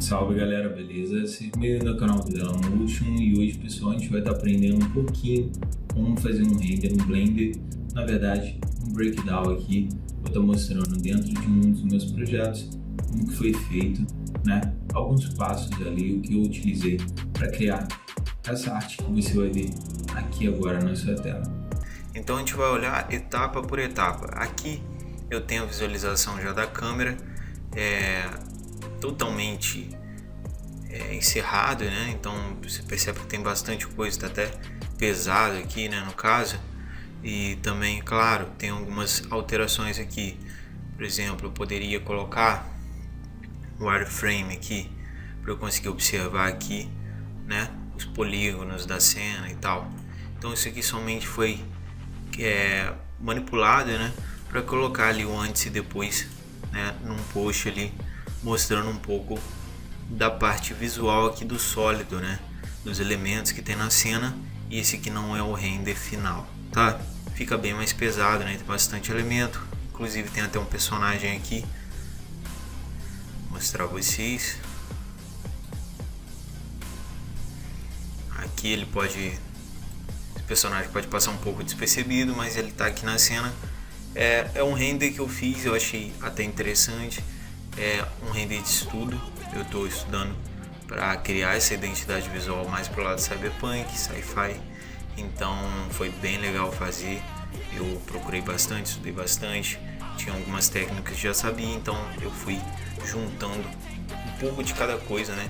Salve galera, beleza? Vocês bem-vindos ao canal do Delamotion e hoje, pessoal, a gente vai estar aprendendo um pouquinho como fazer um render no Blender. Na verdade, um breakdown aqui, vou estar mostrando dentro de um dos meus projetos como que foi feito, né? Alguns passos ali, o que eu utilizei para criar essa arte que você vai ver aqui agora na sua tela. Então a gente vai olhar etapa por etapa. Aqui eu tenho a visualização já da câmera, totalmente encerrado, né? Então você percebe que tem bastante coisa, tá até pesado aqui, né, no caso. E também, claro, tem algumas alterações aqui. Por exemplo, eu poderia colocar o wireframe aqui para eu conseguir observar aqui, né, os polígonos da cena e tal. Então isso aqui somente foi manipulado, né, para colocar ali o antes e depois, né, num post ali mostrando um pouco da parte visual aqui do sólido, né, dos elementos que tem na cena. E esse aqui não é o render final, tá? Fica bem mais pesado, né? Tem bastante elemento, inclusive tem até um personagem aqui. Vou mostrar pra vocês. Aqui ele pode, esse personagem pode passar um pouco despercebido, mas ele tá aqui na cena. É um render que eu fiz, eu achei até interessante. É um render de estudo. Eu estou estudando para criar essa identidade visual mais pro lado cyberpunk, sci-fi. Então foi bem legal fazer. Eu procurei bastante, estudei bastante. Tinha algumas técnicas que já sabia, então eu fui juntando um pouco de cada coisa, né,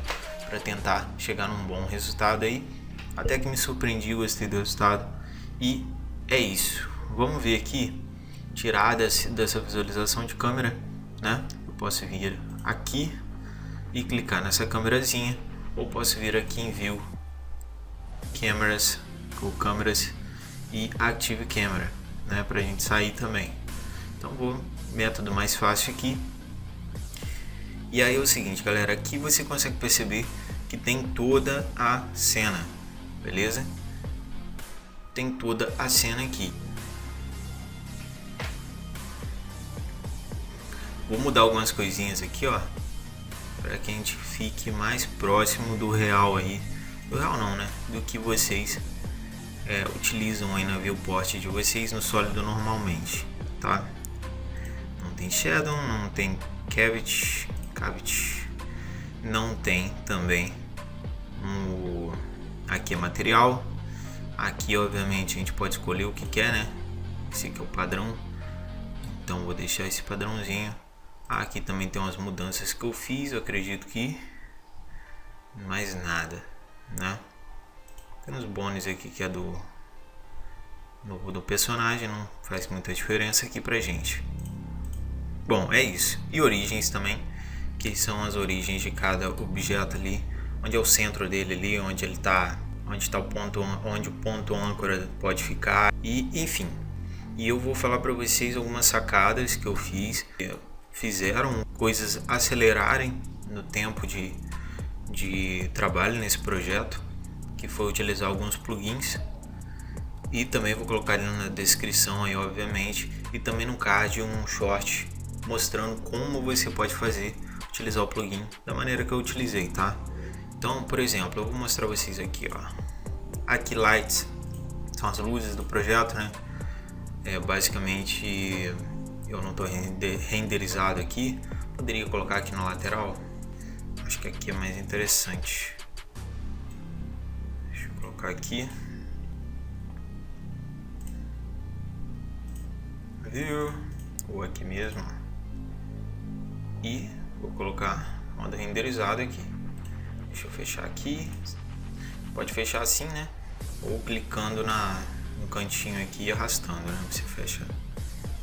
para tentar chegar num bom resultado aí. Até que me surpreendi, gostei do resultado. E é isso. Vamos ver aqui, tirar dessa visualização de câmera, né? Eu posso vir aqui e clicar nessa câmerazinha, ou posso vir aqui em View, Cameras, ou Câmeras e Active Camera, né, pra gente sair também. Então vou método mais fácil aqui. E aí é o seguinte, galera, aqui você consegue perceber que tem toda a cena, beleza? Tem toda a cena aqui. Vou mudar algumas coisinhas aqui, ó, para que a gente fique mais próximo do real aí. Do real não, né? Do que vocês utilizam aí na viewport de vocês no sólido normalmente, tá? Não tem shadow, não tem cavity, não tem também aqui é material. Aqui obviamente a gente pode escolher o que quer, né? Esse aqui é o padrão, então vou deixar esse padrãozinho. Aqui também tem umas mudanças que eu fiz, eu acredito que mais nada, né? Tem uns bônus aqui que é do personagem, não faz muita diferença aqui pra gente. Bom, é isso. E origens também, que são as origens de cada objeto ali, onde é o centro dele ali, onde ele tá, onde tá o ponto, onde o ponto âncora pode ficar, e enfim. E eu vou falar para vocês algumas sacadas que eu fiz, fizeram coisas acelerarem no tempo de trabalho nesse projeto, que foi utilizar alguns plugins. E também vou colocar ali na descrição aí, obviamente, e também no card um short mostrando como você pode utilizar o plugin da maneira que eu utilizei, tá? Então, por exemplo, eu vou mostrar vocês aqui, ó. Aqui lights são as luzes do projeto, né? Basicamente eu não estou renderizado aqui, poderia colocar aqui na lateral, acho que aqui é mais interessante. Deixa eu colocar aqui, View, ou aqui mesmo, e vou colocar modo renderizado aqui. Deixa eu fechar aqui, pode fechar assim, né, ou clicando no cantinho aqui e arrastando, né, você fecha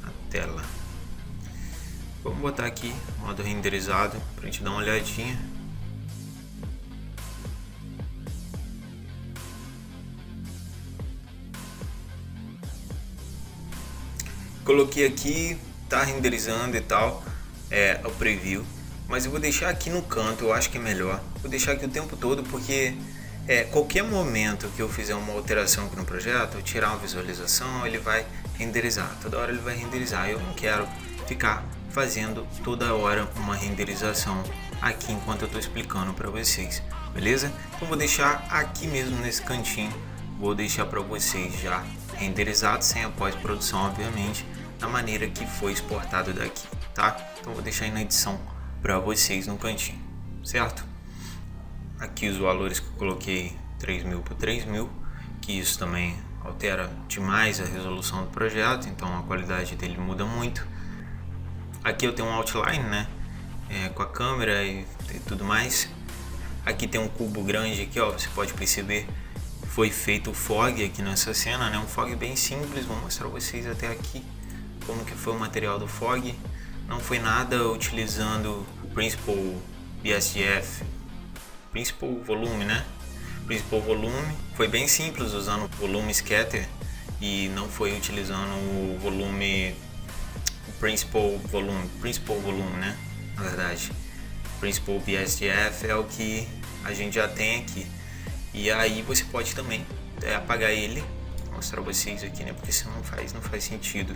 a tela. Vamos botar aqui modo renderizado pra gente dar uma olhadinha. Coloquei aqui, tá renderizando e tal, o preview, mas eu vou deixar aqui no canto, eu acho que é melhor. Vou deixar aqui o tempo todo porque qualquer momento que eu fizer uma alteração aqui no projeto, eu tirar uma visualização, ele vai renderizar, toda hora ele vai renderizar. Eu não quero ficar fazendo toda hora uma renderização aqui enquanto eu estou explicando para vocês, beleza? Então vou deixar aqui mesmo nesse cantinho, vou deixar para vocês já renderizado, sem a pós-produção obviamente, da maneira que foi exportado daqui, tá? Então vou deixar aí na edição para vocês no cantinho, certo? Aqui os valores que eu coloquei 3000 por 3000, que isso também altera demais a resolução do projeto, então a qualidade dele muda muito. Aqui eu tenho um outline, né, com a câmera e tudo mais. Aqui tem um cubo grande aqui, ó, você pode perceber, foi feito o fog aqui nessa cena, né, um fog bem simples. Vou mostrar pra vocês até aqui como que foi o material do fog. Não foi nada utilizando o Principal BSDF, Principal Volume, né, Principal Volume. Foi bem simples usando o volume scatter e não foi utilizando o volume Principal Volume, né, na verdade. Principal BSDF é o que a gente já tem aqui. E aí você pode também apagar ele. Vou mostrar pra vocês aqui, né, porque senão não faz sentido.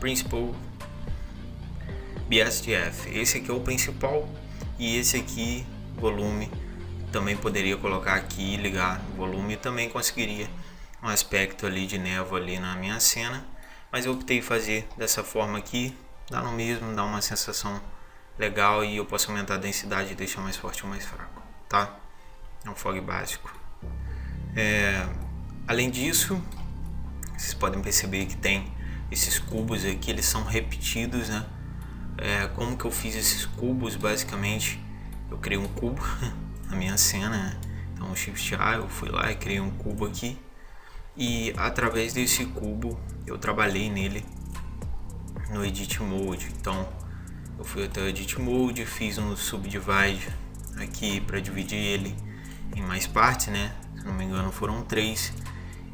Principal BSDF, esse aqui é o principal, e esse aqui, volume, também poderia colocar aqui e ligar o volume, também conseguiria um aspecto ali de névoa ali na minha cena, mas eu optei fazer dessa forma aqui, dá no mesmo, dá uma sensação legal, e eu posso aumentar a densidade e deixar mais forte ou mais fraco, tá? É um fog básico. Além disso, vocês podem perceber que tem esses cubos aqui, eles são repetidos, né? Como que eu fiz esses cubos? Basicamente, eu criei um cubo na minha cena, né? Então, Shift A, eu fui lá e criei um cubo aqui, e através desse cubo eu trabalhei nele no Edit Mode. Então, eu fui até o Edit Mode, fiz um Subdivide aqui para dividir ele em mais partes, né? Se não me engano, foram 3.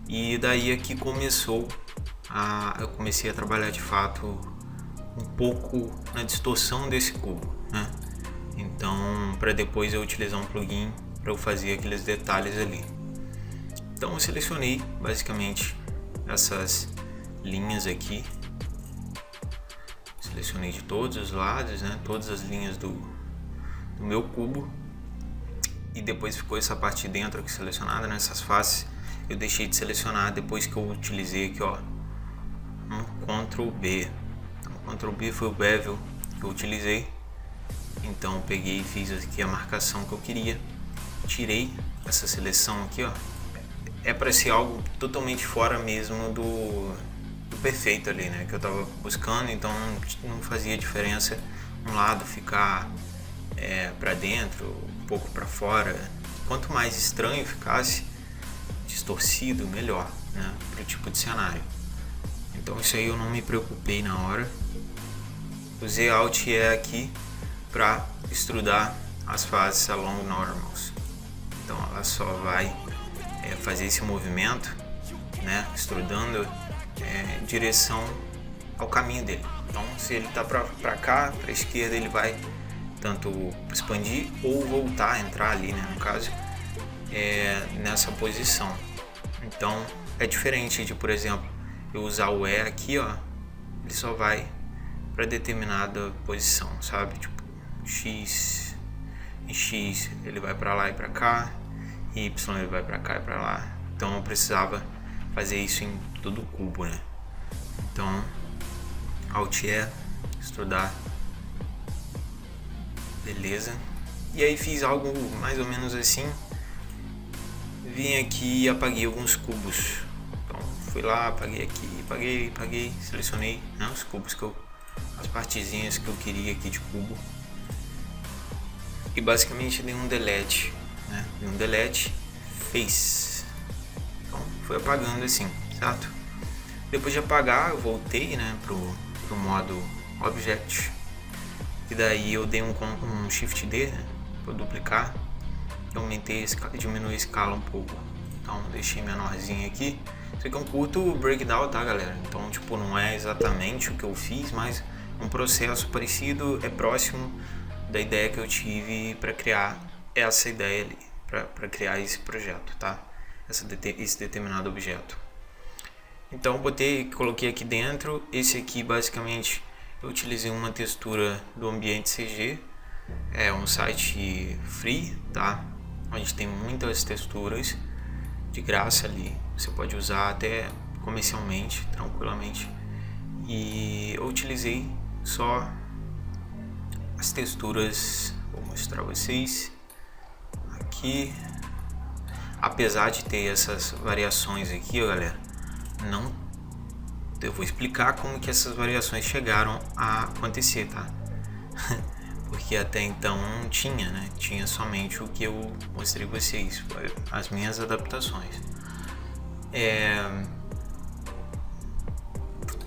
E daí aqui eu comecei a trabalhar de fato um pouco na distorção desse cubo, né? Então, para depois eu utilizar um plugin para eu fazer aqueles detalhes ali. Então eu selecionei basicamente essas linhas aqui, selecionei de todos os lados, né, todas as linhas do meu cubo, e depois ficou essa parte de dentro aqui selecionada, nessas faces eu deixei de selecionar depois que eu utilizei aqui, ó, um Ctrl B. Então, Ctrl B foi o bevel que eu utilizei. Então peguei e fiz aqui a marcação que eu queria, tirei essa seleção aqui, ó. É para ser algo totalmente fora mesmo do perfeito ali, né, que eu tava buscando. Então não fazia diferença um lado ficar para dentro, um pouco para fora. Quanto mais estranho ficasse, distorcido, melhor, né, para o tipo de cenário. Então isso aí eu não me preocupei na hora. Usei Alt E aqui para extrudar as faces along normals. Então ela só vai fazer esse movimento, né, extrudando em direção ao caminho dele. Então se ele está para cá, para a esquerda, ele vai tanto expandir ou voltar a entrar ali, né, no caso, nessa posição. Então é diferente de, por exemplo, eu usar o E aqui, ó, ele só vai para determinada posição, sabe? Tipo X, em X ele vai para lá e para cá, e Y ele vai para cá e para lá. Então eu precisava fazer isso em todo o cubo, né? Então Alt E, extrudar, beleza. E aí fiz algo mais ou menos assim. Vim aqui e apaguei alguns cubos. Então fui lá, apaguei aqui, apaguei, selecionei, né, os cubos as partezinhas que eu queria aqui de cubo. E basicamente dei um delete, né? Dei um delete, face. Então foi apagando assim, certo? Depois de apagar, eu voltei, né, pro modo Object. E daí eu dei um Shift D, né, para duplicar. Aumentei, diminuí a escala um pouco. Então deixei menorzinho aqui. Isso aqui é um curto breakdown, tá, galera? Então tipo, não é exatamente o que eu fiz, mas um processo parecido, próximo da ideia que eu tive para criar essa ideia ali, para criar esse projeto, tá? Esse determinado objeto. Então coloquei aqui dentro. Esse aqui basicamente eu utilizei uma textura do Ambiente CG, é um site free, tá? Onde tem muitas texturas de graça ali, você pode usar até comercialmente, tranquilamente. E eu utilizei só as texturas, vou mostrar a vocês aqui. Apesar de ter essas variações aqui, ó, galera, eu vou explicar como que essas variações chegaram a acontecer, tá? Porque até então não tinha, né? Tinha somente o que eu mostrei pra vocês, as minhas adaptações.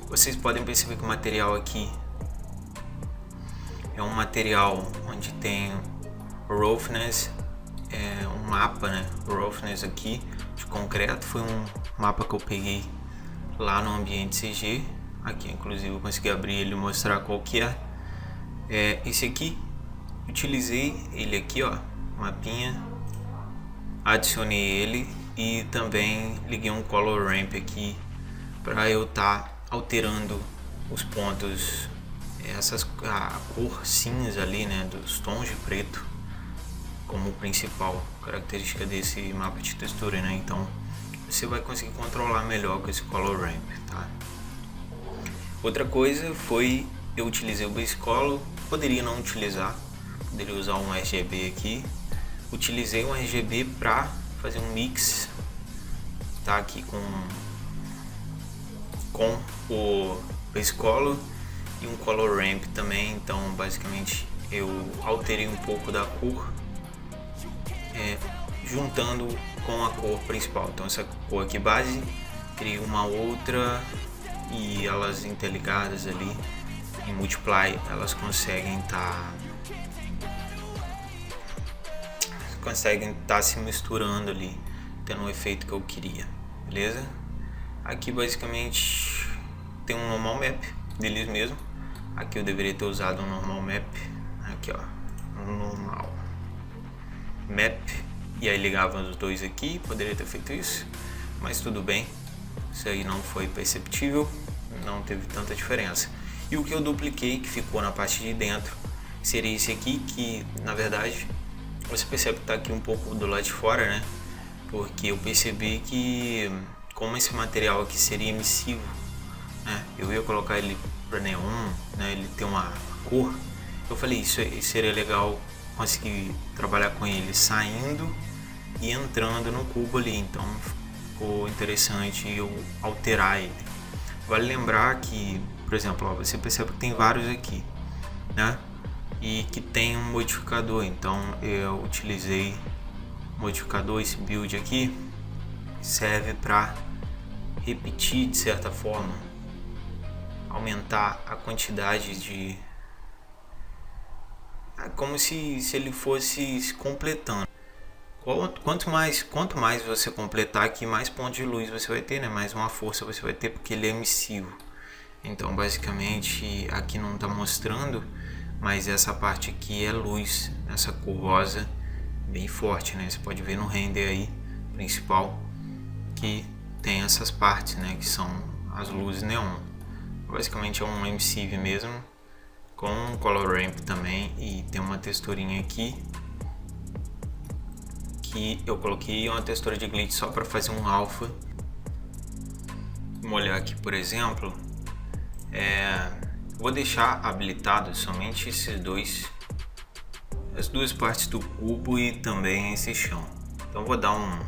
Vocês podem perceber que o material aqui é um material onde tem roughness, um mapa, né? Roughness aqui de concreto, foi um mapa que eu peguei lá no Ambiente CG. Aqui inclusive eu consegui abrir ele e mostrar qual que é. Esse aqui, utilizei ele aqui, ó, mapinha, adicionei ele e também liguei um color ramp aqui para eu estar alterando os pontos, a cor cinza ali, né, dos tons de preto como principal característica desse mapa de textura, né? Então você vai conseguir controlar melhor com esse color ramp, tá? Outra coisa foi, eu utilizei o base color, poderia não utilizar, poderia usar um RGB aqui. Utilizei um RGB para fazer um mix, tá, aqui com o base color e um color ramp também. Então basicamente eu alterei um pouco da cor, juntando com a cor principal. Então essa cor aqui base, criei uma outra e elas interligadas ali em multiply, elas conseguem estar se misturando ali, tendo o efeito que eu queria, beleza? Aqui basicamente tem um normal map deles mesmo. Aqui eu deveria ter usado um normal map, aqui ó, um normal map, e aí ligava os dois aqui. Poderia ter feito isso, mas tudo bem, isso aí não foi perceptível, não teve tanta diferença. E o que eu dupliquei, que ficou na parte de dentro, seria esse aqui, que na verdade você percebe que está aqui um pouco do lado de fora, né? Porque eu percebi que como esse material aqui seria emissivo, né? Eu ia colocar ele para neon, né? Ele tem uma cor. Eu falei, isso seria legal conseguir trabalhar com ele saindo e entrando no cubo ali. Então ficou interessante eu alterar ele. Vale lembrar que, por exemplo, ó, você percebe que tem vários aqui, né? E que tem um modificador. Então eu utilizei modificador. Esse build aqui serve para repetir, de certa forma, aumentar a quantidade de, como se ele fosse se completando. Quanto mais você completar aqui, mais pontos de luz você vai ter, né? Mais uma força você vai ter, porque ele é emissivo. Então basicamente aqui não está mostrando, mas essa parte aqui é luz, essa cor rosa bem forte, né? Você pode ver no render aí principal que tem essas partes, né? Que são as luzes neon. Basicamente é um emissive mesmo, com color ramp também, e tem uma texturinha aqui que eu coloquei uma textura de glitch só para fazer um alpha. Vamos olhar aqui, por exemplo, vou deixar habilitado somente as duas partes do cubo e também esse chão. Então vou dar um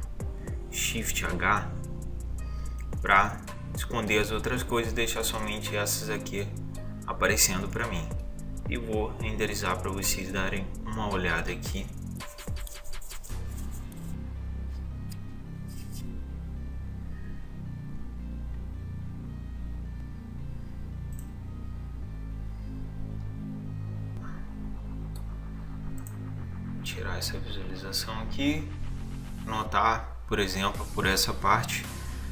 Shift H para esconder as outras coisas e deixar somente essas aqui aparecendo para mim. E vou renderizar para vocês darem uma olhada aqui. Tirar essa visualização aqui, notar, por exemplo, por essa parte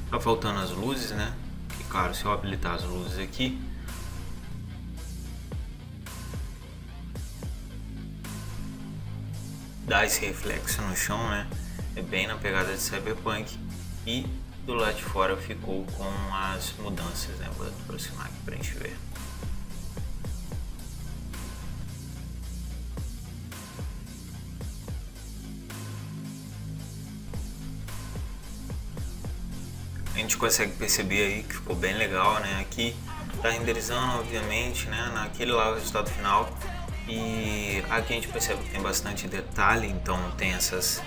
tá faltando as luzes, né? E claro, se eu habilitar as luzes aqui, dá esse reflexo no chão, né? É bem na pegada de Cyberpunk. E do lado de fora ficou com as mudanças, né? Vou aproximar aqui pra gente ver. gente consegue perceber aí que ficou bem legal, né? Aqui tá renderizando, obviamente, né? Naquele lá o resultado final. E aqui a gente percebe que tem bastante detalhe, então tem esses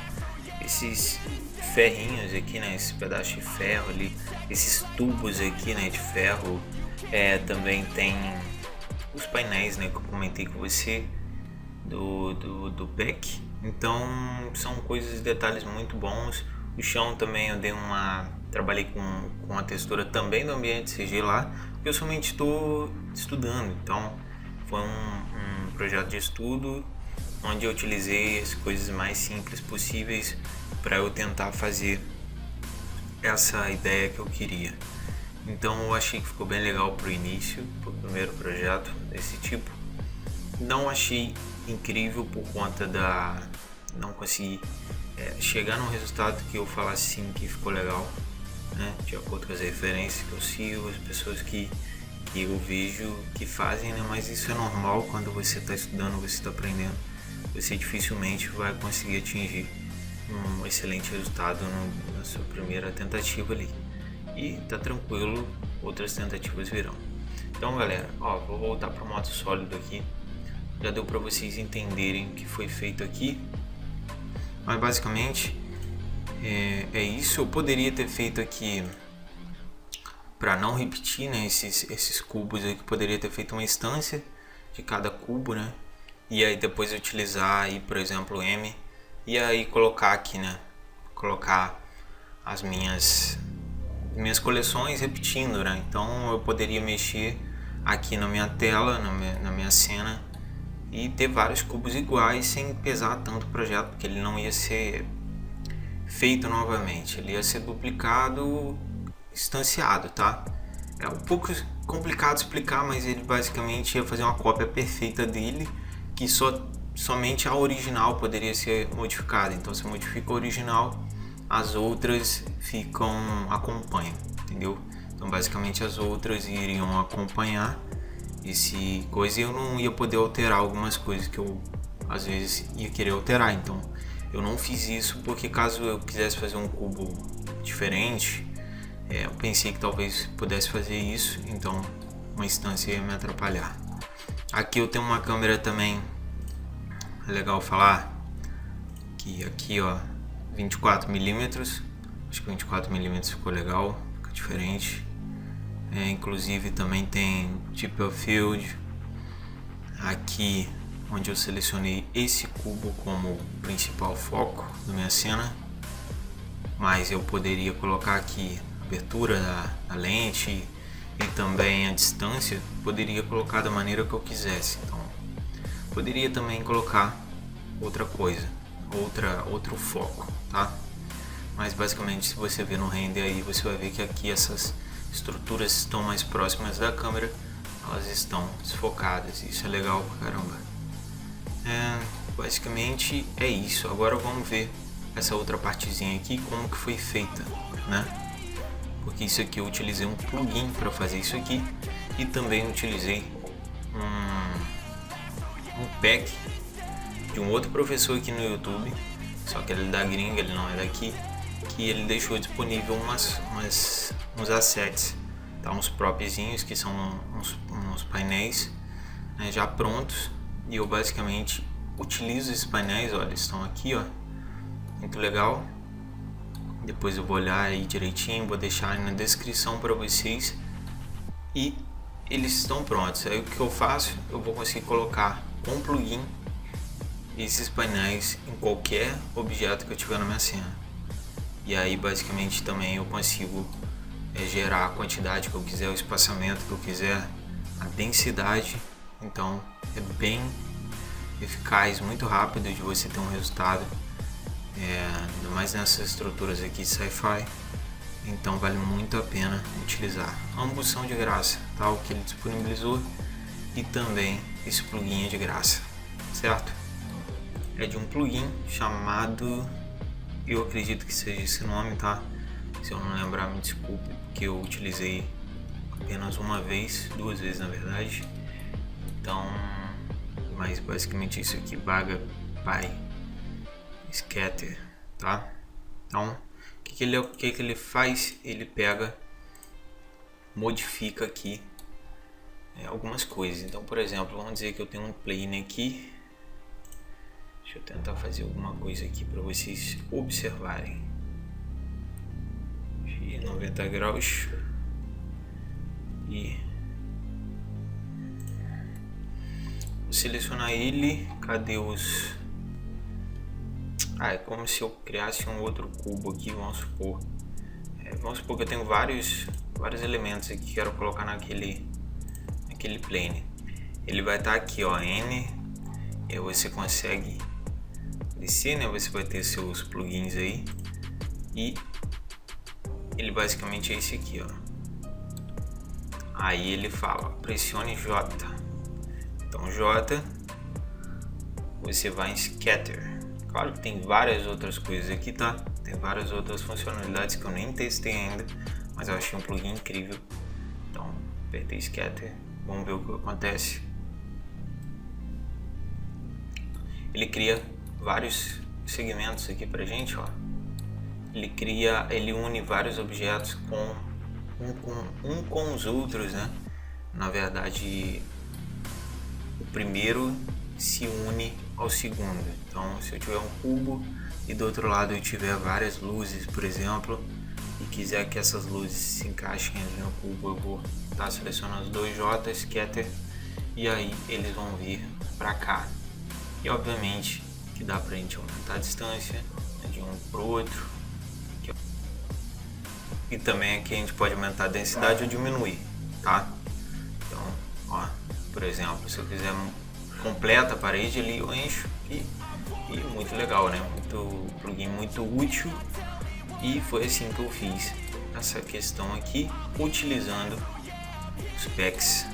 ferrinhos aqui, né? Esse pedaço de ferro ali, esses tubos aqui, né? De ferro. Também tem os painéis, né? Que eu comentei com você do pack. Então são coisas, detalhes muito bons. O chão também eu trabalhei com a textura também do ambiente CG lá, porque eu somente estou estudando, então foi um projeto de estudo onde eu utilizei as coisas mais simples possíveis para eu tentar fazer essa ideia que eu queria. Então eu achei que ficou bem legal pro início, pro primeiro projeto desse tipo. Não achei incrível por conta não conseguir chegar num resultado que eu falasse sim que ficou legal, né? De acordo com as referências que eu sigo, as pessoas que eu vejo que fazem, né? Mas isso é normal quando você está estudando, você está aprendendo. Você dificilmente vai conseguir atingir um excelente resultado na sua primeira tentativa ali. E tá tranquilo, outras tentativas virão. Então galera, vou voltar para o modo sólido aqui. Já deu para vocês entenderem o que foi feito aqui. Mas basicamente é isso. Eu poderia ter feito aqui, para não repetir, né, esses cubos aqui, poderia ter feito uma instância de cada cubo, né? E aí depois utilizar aí, por exemplo, o M, e aí colocar aqui, né? Colocar as minhas coleções repetindo, né? Então eu poderia mexer aqui na minha tela, na minha cena, e ter vários cubos iguais sem pesar tanto o projeto, porque ele não ia ser feito novamente, ele ia ser duplicado, instanciado, tá? É um pouco complicado explicar, mas ele basicamente ia fazer uma cópia perfeita dele, que somente a original poderia ser modificada. Então você modifica a original, as outras acompanham, entendeu? Então basicamente as outras iriam acompanhar esse coisa, e eu não ia poder alterar algumas coisas que eu às vezes ia querer alterar. Então eu não fiz isso, porque caso eu quisesse fazer um cubo diferente, eu pensei que talvez pudesse fazer isso, então uma instância ia me atrapalhar. Aqui eu tenho uma câmera também, é legal falar que aqui 24mm, acho que 24mm ficou legal, fica diferente. Inclusive também tem Deep of Field aqui, onde eu selecionei esse cubo como principal foco da minha cena, mas eu poderia colocar aqui a abertura da lente e também a distância, poderia colocar da maneira que eu quisesse. Então poderia também colocar outra coisa, outro foco, tá? Mas basicamente, se você ver no render aí, você vai ver que aqui essas estruturas estão mais próximas da câmera, elas estão desfocadas. Isso é legal pra caramba. Basicamente é isso. Agora vamos ver essa outra partezinha aqui, como que foi feita, né? Porque isso aqui eu utilizei um plugin para fazer isso aqui, e também utilizei um pack de um outro professor aqui no YouTube, só que ele é da gringa, ele não é daqui, que ele deixou disponível uns assets, tá? Uns propzinhos que são uns painéis, né, já prontos, e eu basicamente utilizo esses painéis. Olha, eles estão aqui, muito legal. Depois eu vou olhar aí direitinho, vou deixar aí na descrição para vocês, e eles estão prontos. Aí o que eu faço, eu vou conseguir colocar com um plugin esses painéis em qualquer objeto que eu tiver na minha cena. E aí basicamente também eu consigo gerar a quantidade que eu quiser, o espaçamento que eu quiser, a densidade. Então é bem eficaz, muito rápido de você ter um resultado, ainda mais nessas estruturas aqui sci-fi. Então vale muito a pena utilizar. Ambos são de graça, tá? O que ele disponibilizou e também esse plugin é de graça, certo? É de um plugin chamado, eu acredito que seja esse nome, tá? Se eu não lembrar, me desculpe, porque eu utilizei apenas uma vez, 2 vezes na verdade. Então, mas basicamente isso aqui, Baga Pi Scatter, tá? Então, O que ele faz? Ele pega, modifica aqui algumas coisas. Então, por exemplo, vamos dizer que eu tenho um plane aqui. Deixa eu tentar fazer alguma coisa aqui para vocês observarem. De 90 graus e vou selecionar ele. Cadê os... é como se eu criasse um outro cubo aqui, vamos supor. Vamos supor que eu tenho vários elementos aqui que quero colocar naquele plane. Ele vai estar aqui, ó, N. E aí você consegue descer, né? Você vai ter seus plugins aí. E ele basicamente é esse aqui, ó. Aí ele fala, pressione J. Então J, você vai em Scatter. Claro que tem várias outras coisas aqui, tá? Tem várias outras funcionalidades que eu nem testei ainda, mas eu achei um plugin incrível. Então, apertei Scatter, vamos ver o que acontece. Ele cria vários segmentos aqui pra gente, ó. Ele une vários objetos com os outros, né? Na verdade, o primeiro se une ao segundo. Então, se eu tiver um cubo e do outro lado eu tiver várias luzes, por exemplo, e quiser que essas luzes se encaixem ali no cubo, eu vou estar selecionando os dois J, Scatter, e aí eles vão vir para cá. E obviamente que dá pra gente aumentar a distância de um pro outro. E também aqui a gente pode aumentar a densidade ou diminuir, tá? Então, ó, por exemplo, se eu quiser completa a parede ali, eu encho e muito legal, né? Plugin muito útil, e foi assim que eu fiz essa questão aqui, utilizando os packs.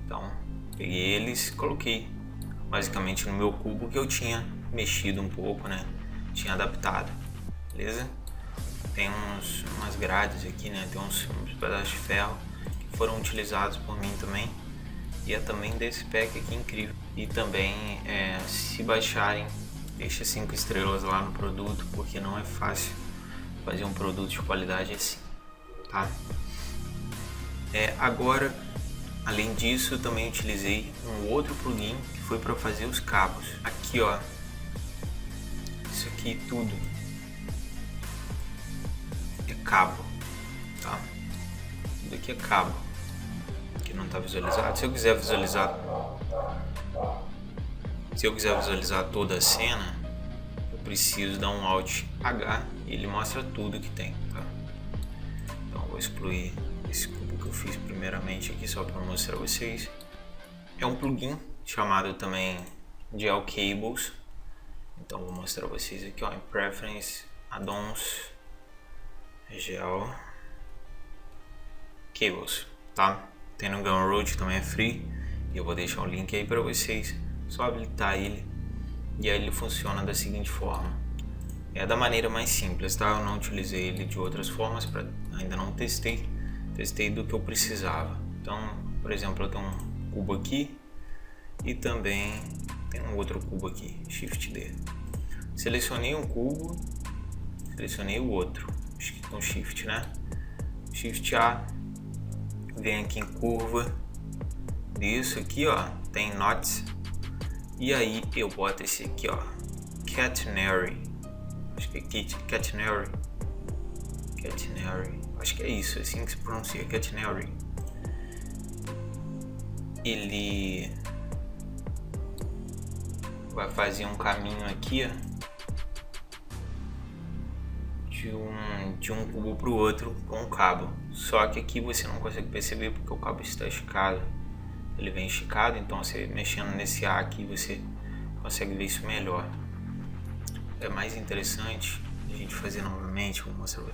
Então, peguei eles, coloquei basicamente no meu cubo que eu tinha mexido um pouco, né? Tinha adaptado, beleza? Tem umas grades aqui, né? Tem uns pedaços de ferro que foram utilizados por mim também. E é também desse pack aqui incrível. E também, se baixarem, deixa 5 estrelas lá no produto, porque não é fácil fazer um produto de qualidade assim, tá? Agora, além disso, eu também utilizei um outro plugin que foi para fazer os cabos. Aqui, ó, isso aqui tudo é cabo, tá? Tudo aqui é cabo, que não está visualizado. Se eu quiser visualizar toda a cena, eu preciso dar um Alt H e ele mostra tudo que tem, tá? Então, vou excluir esse cubo que eu fiz primeiramente aqui só para mostrar a vocês. É um plugin chamado também Gel Cables. Então vou mostrar a vocês aqui, ó, em Preference, Add-ons, Gel Cables, tá? Tem no Gumroad, também é free, e eu vou deixar o link aí para vocês. Só habilitar ele e aí ele funciona da seguinte forma. É da maneira mais simples, tá? Eu não utilizei ele de outras formas, ainda não testei do que eu precisava. Então, por exemplo, eu tenho um cubo aqui e também tem um outro cubo aqui, Shift D. Selecionei um cubo, selecionei o outro, acho que com Shift, né? Shift A, vem aqui em curva, disso aqui, ó, tem Knots, e aí eu boto esse aqui, ó, Catenary, acho que é Catenary, acho que é isso, assim que se pronuncia, Catenary. Ele vai fazer um caminho aqui, ó, de um cubo para o outro com o cabo. Só que aqui você não consegue perceber porque o cabo está esticado. Ele vem esticado, então você mexendo nesse A aqui você consegue ver isso melhor. É mais interessante a gente fazer novamente, vou mostrar.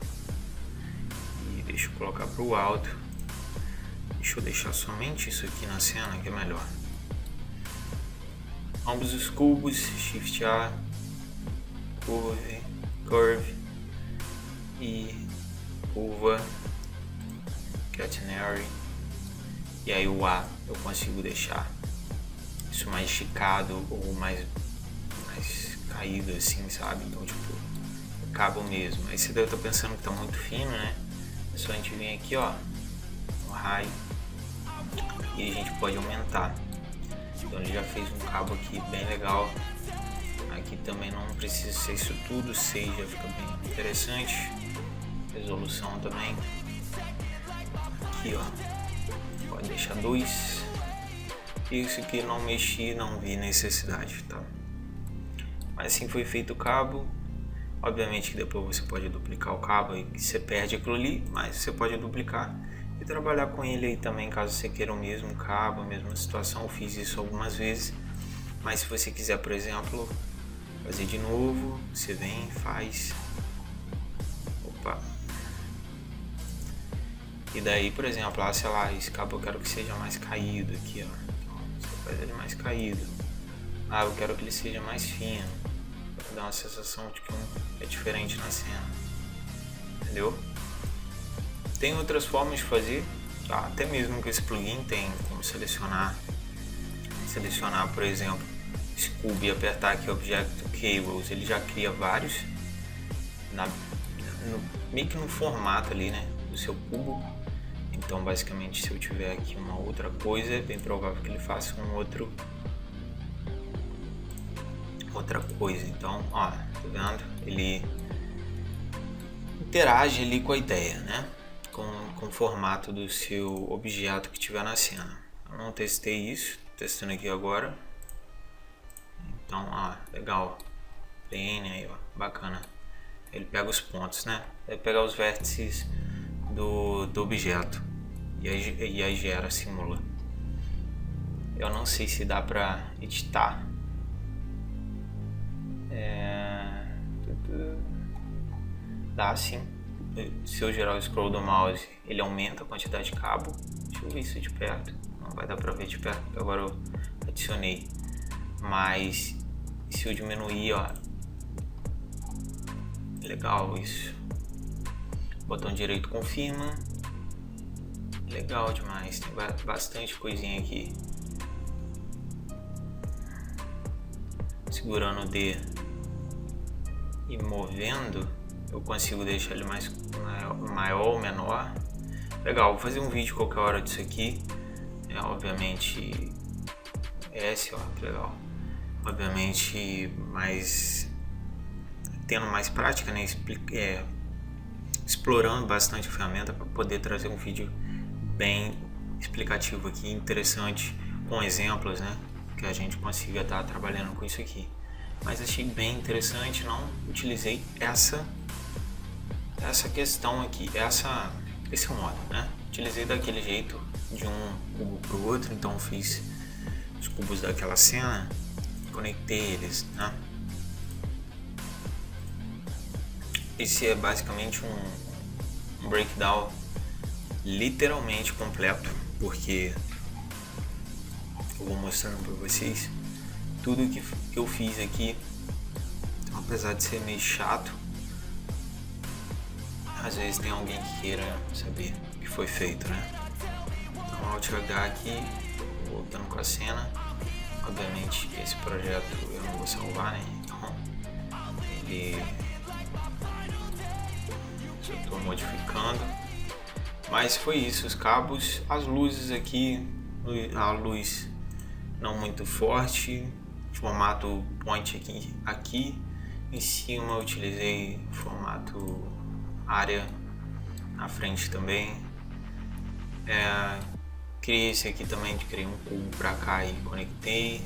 E deixa eu colocar para o alto. Deixa eu deixar somente isso aqui na cena que é melhor. Ambos os cubos, Shift A, Curve, e curva catenary, e aí o A eu consigo deixar isso mais esticado ou mais caído assim, sabe? Então tipo, o cabo mesmo. Aí você deve estar pensando que tá muito fino, né? É só a gente vir aqui, ó, no raio, e a gente pode aumentar. Então ele já fez um cabo aqui bem legal. Aqui também não precisa ser isso tudo, 6 já fica bem interessante. Resolução também. Aqui, ó, pode deixar 2. Isso aqui não mexi, não vi necessidade, tá? Mas assim foi feito o cabo. Obviamente que depois você pode duplicar o cabo e você perde aquilo ali, mas você pode duplicar e trabalhar com ele aí também, caso você queira o mesmo cabo, a mesma situação. Eu fiz isso algumas vezes, mas se você quiser, por exemplo, fazer de novo, você vem e faz. Opa! E daí, por exemplo, sei lá, esse cabo eu quero que seja mais caído aqui, ó. Então, você faz ele mais caído. Eu quero que ele seja mais fino, para dar uma sensação de que é diferente na cena, entendeu? Tem outras formas de fazer, tá? Até mesmo com esse plugin tem como selecionar, por exemplo, esse cubo e apertar aqui Object Cables, ele já cria vários, meio que no formato ali, né, do seu cubo. Então basicamente, se eu tiver aqui uma outra coisa, é bem provável que ele faça outra coisa. Então, ó, tá vendo? Ele interage ali com a ideia, né? Com o formato do seu objeto que tiver na cena. Eu não testei isso, testando aqui agora. Então, ó, legal. Plane aí, ó, bacana. Ele pega os pontos, né? Vai pegar os vértices do objeto e aí gera, simula. Eu não sei se dá pra editar. Dá sim. Se eu gerar o scroll do mouse, ele aumenta a quantidade de cabo. Deixa eu ver isso de perto. Não vai dar pra ver de perto, porque agora eu adicionei. Mas se eu diminuir, ó, legal isso. Botão direito confirma. Legal demais. Tem bastante coisinha aqui. Segurando o D e movendo, eu consigo deixar ele maior ou menor. Legal, vou fazer um vídeo qualquer hora disso aqui. Obviamente esse, ó, que legal. Obviamente tendo mais prática, né? Explorando bastante a ferramenta para poder trazer um vídeo bem explicativo aqui, interessante, com exemplos, né? Que a gente consiga estar trabalhando com isso aqui. Mas achei bem interessante, não utilizei essa questão aqui, esse modo, né? Utilizei daquele jeito, de um cubo para o outro, então fiz os cubos daquela cena, conectei eles, né? Esse é basicamente um breakdown literalmente completo, porque eu vou mostrando para vocês tudo que eu fiz aqui. Então, apesar de ser meio chato, às vezes tem alguém que queira saber o que foi feito, né? Então, Alt H aqui, voltando com a cena. Obviamente que esse projeto eu não vou salvar, né? Então, ele só estou modificando. Mas foi isso, os cabos, as luzes aqui, a luz não muito forte, formato point aqui em cima eu utilizei formato área na frente também. Criei esse aqui também, criei um cubo pra cá e conectei.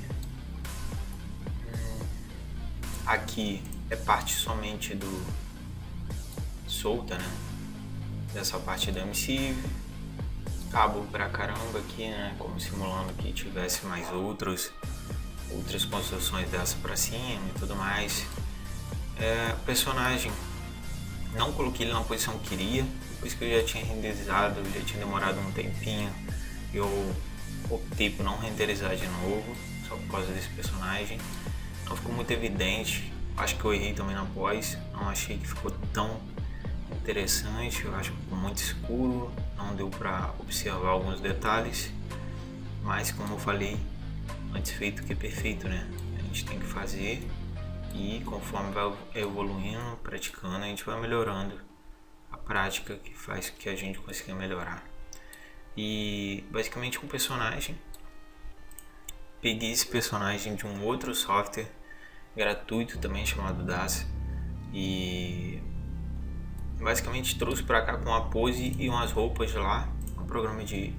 Aqui é parte somente do solta, né? Dessa parte da emissive. Cabo pra caramba aqui, né? Como simulando que tivesse mais outras construções dessa pra cima e tudo mais. O personagem, não coloquei ele na posição que queria. Depois que eu já tinha renderizado, já tinha demorado um tempinho, eu optei por não renderizar de novo, só por causa desse personagem. Não ficou muito evidente. Acho que eu errei também na pós, não achei que ficou tão interessante, eu acho que ficou muito escuro, não deu para observar alguns detalhes, mas como eu falei, antes feito que perfeito, né? A gente tem que fazer e conforme vai evoluindo, praticando, a gente vai melhorando a prática que faz que a gente consiga melhorar. E basicamente um personagem, peguei esse personagem de um outro software gratuito também chamado DAS e basicamente trouxe para cá com a pose e umas roupas lá, um programa de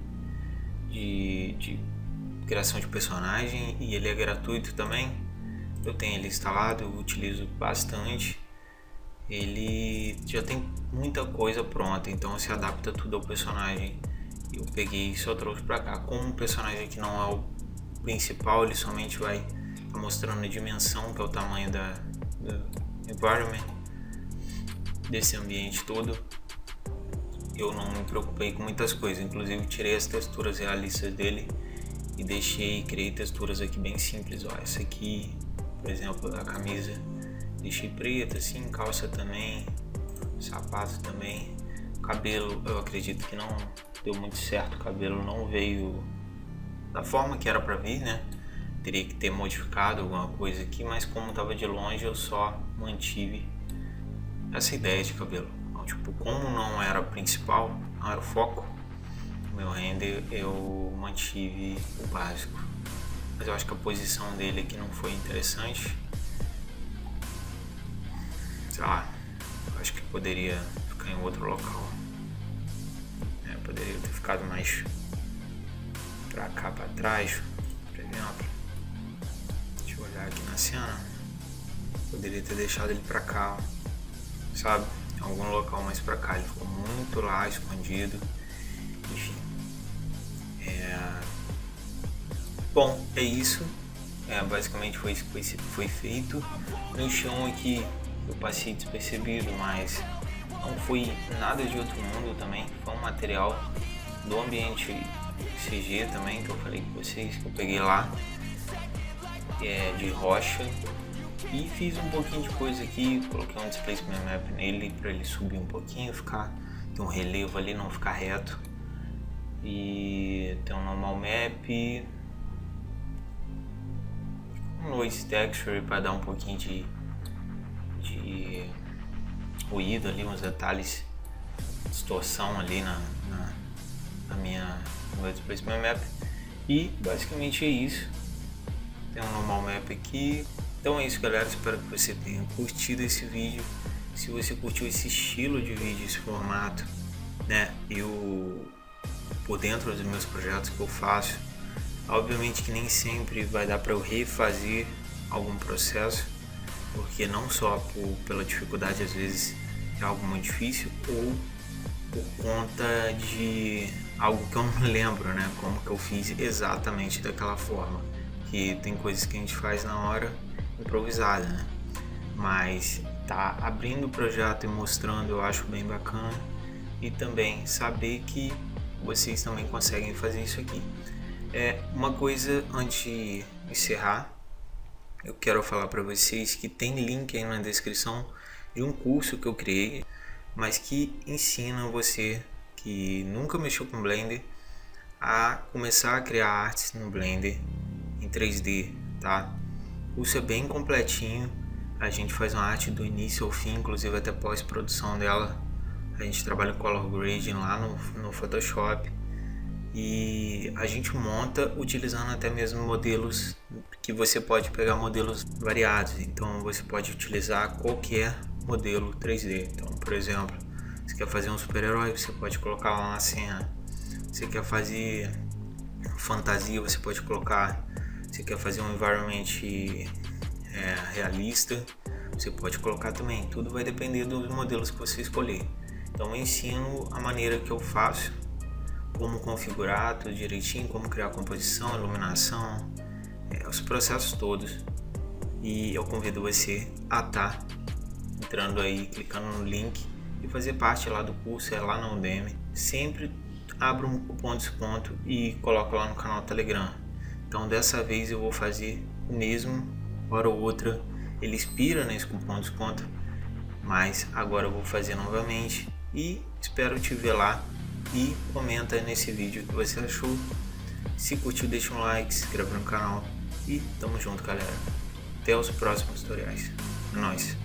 criação de personagem, e ele é gratuito também. Eu tenho ele instalado, eu utilizo bastante. Ele já tem muita coisa pronta, então se adapta tudo ao personagem. Eu peguei e só trouxe para cá. Como um personagem que não é o principal, ele somente vai mostrando a dimensão, que é o tamanho do environment, desse ambiente todo. Eu não me preocupei com muitas coisas, inclusive tirei as texturas realistas dele e criei texturas aqui bem simples. Ó, essa aqui, por exemplo, a camisa deixei preta, assim, calça também, sapato também. Cabelo, eu acredito que não deu muito certo, o cabelo não veio da forma que era para vir, né? Teria que ter modificado alguma coisa aqui, mas como estava de longe eu só mantive essa ideia de cabelo. Então, tipo, como não era o principal, não era o foco, o meu render, eu mantive o básico. Mas eu acho que a posição dele aqui não foi interessante. Sei lá, eu acho que poderia ficar em outro local. Poderia ter ficado mais pra cá, pra trás, por exemplo. Deixa eu olhar aqui na cena. Poderia ter deixado ele pra cá, sabe? Em algum local mais pra cá. Ele ficou muito lá, escondido. Enfim. Bom, é isso. Basicamente foi isso que foi feito. No chão aqui eu passei despercebido, mas não foi nada de outro mundo também. Foi um material do ambiente CG também, que eu falei com vocês, que eu peguei lá, de rocha, e fiz um pouquinho de coisa aqui. Coloquei um displacement map nele para ele subir um pouquinho, ter um relevo ali, não ficar reto, e tem um normal map, um noise texture para dar um pouquinho de ruído ali, uns detalhes, distorção ali no meu displacement map. E basicamente é isso. Tem um normal map aqui. Então é isso, galera, espero que você tenha curtido esse vídeo. Se você curtiu esse estilo de vídeo, esse formato, né, por dentro dos meus projetos que eu faço, obviamente que nem sempre vai dar para eu refazer algum processo, porque não só pela dificuldade, às vezes é algo muito difícil, ou por conta de algo que eu não lembro, né, como que eu fiz exatamente daquela forma, que tem coisas que a gente faz na hora improvisada, né, mas tá abrindo o projeto e mostrando, eu acho bem bacana, e também saber que vocês também conseguem fazer isso aqui. Uma coisa antes de encerrar, eu quero falar para vocês que tem link aí na descrição de um curso que eu criei, mas que ensina você que nunca mexeu com Blender a começar a criar artes no Blender em 3D, tá? O curso é bem completinho, a gente faz uma arte do início ao fim, inclusive até pós-produção dela. A gente trabalha com color grading lá no Photoshop, e a gente monta utilizando até mesmo modelos, que você pode pegar modelos variados, então você pode utilizar qualquer modelo 3D. Então, por exemplo, você quer fazer um super-herói, você pode colocar lá uma cena. Você quer fazer fantasia, você pode colocar. Você quer fazer um environment realista, você pode colocar também. Tudo vai depender dos modelos que você escolher. Então eu ensino a maneira que eu faço, como configurar tudo direitinho, como criar composição, iluminação, os processos todos. E eu convido você a estar entrando aí, clicando no link e fazer parte lá do curso, lá na Udemy. Sempre abro um cupom de desconto e coloco lá no canal Telegram. Então dessa vez eu vou fazer o mesmo, hora ou outra ele expira nesse cupom de desconto, mas agora eu vou fazer novamente e espero te ver lá. E comenta nesse vídeo o que você achou. Se curtiu, deixa um like, se inscreve no canal e tamo junto, galera. Até os próximos tutoriais. É nóis.